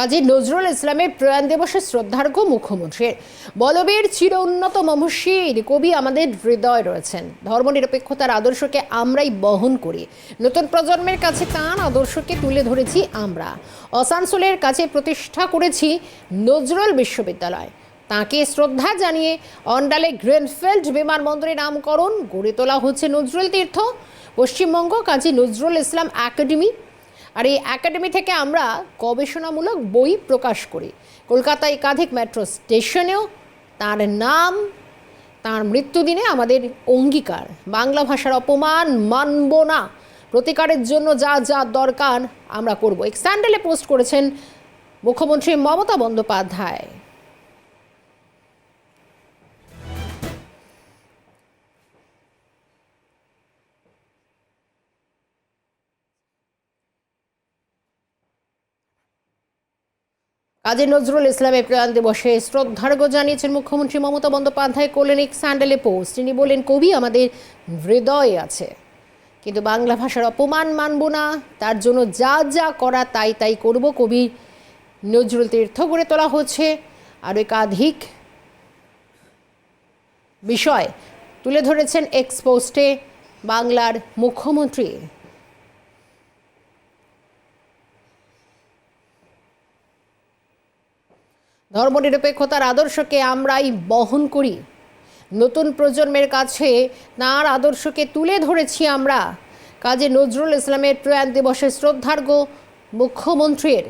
কাজী নজরুল ইসলামের প্রয়াণ দিবসে শ্রদ্ধার্ঘ্য মুখ্যমন্ত্রীর। বলবীর চির উন্নত মহর্ষির কবি আমাদের হৃদয় রয়েছেন। ধর্মনিরপেক্ষতার আদর্শকে আমরাই বহন করি। নতুন প্রজন্মের কাছে তাঁর আদর্শকে তুলে ধরেছি আমরা। আসানসোলের কাছে প্রতিষ্ঠা করেছি নজরুল বিশ্ববিদ্যালয়। তাঁকে শ্রদ্ধা জানিয়ে অন্ডালে গ্রিনফিল্ড বিমানবন্দরের নামকরণ গড়ে তোলা হচ্ছে নজরুল তীর্থ পশ্চিমবঙ্গ কাজী নজরুল ইসলাম একাডেমি। আর এই একাডেমি থেকে আমরা গবেষণামূলক বই প্রকাশ করি। কলকাতায় একাধিক মেট্রো স্টেশনেও তার নাম, তার মৃত্যুদিনে আমাদের অঙ্গীকার, বাংলা ভাষার অপমান মানব না, প্রতিকারের জন্য যা যা দরকার আমরা করব। এক্স হ্যান্ডেলে পোস্ট করেছেন মুখ্যমন্ত্রী মমতা বন্দ্যোপাধ্যায়। কাজী নজরুল ইসলামের প্রয়াণ দিবসে শ্রদ্ধার্ঘ্য জানিয়েছেন মুখ্যমন্ত্রী মমতা বন্দ্যোপাধ্যায়। করলেন এক স্যান্ডেলে পোস্ট। তিনি বলেন, কবি আমাদের হৃদয়ে আছে, কিন্তু বাংলা ভাষার অপমান মানব না, তার জন্য যা যা করা তাই তাই করব। কবি নজরুল তীর্থ গড়ে তোলা হচ্ছে। আর একাধিক বিষয় তুলে ধরেছেন এক্স পোস্টে বাংলার মুখ্যমন্ত্রী। ধর্মনিরপেক্ষতার আদর্শকে আমরাই বহন করি। নতুন প্রজন্মের কাছে তাঁর আদর্শকে তুলে ধরেছি আমরা। কাজী নজরুল ইসলামের প্রয়াণ দিবসে শ্রদ্ধার্ঘ্য মুখ্যমন্ত্রীর।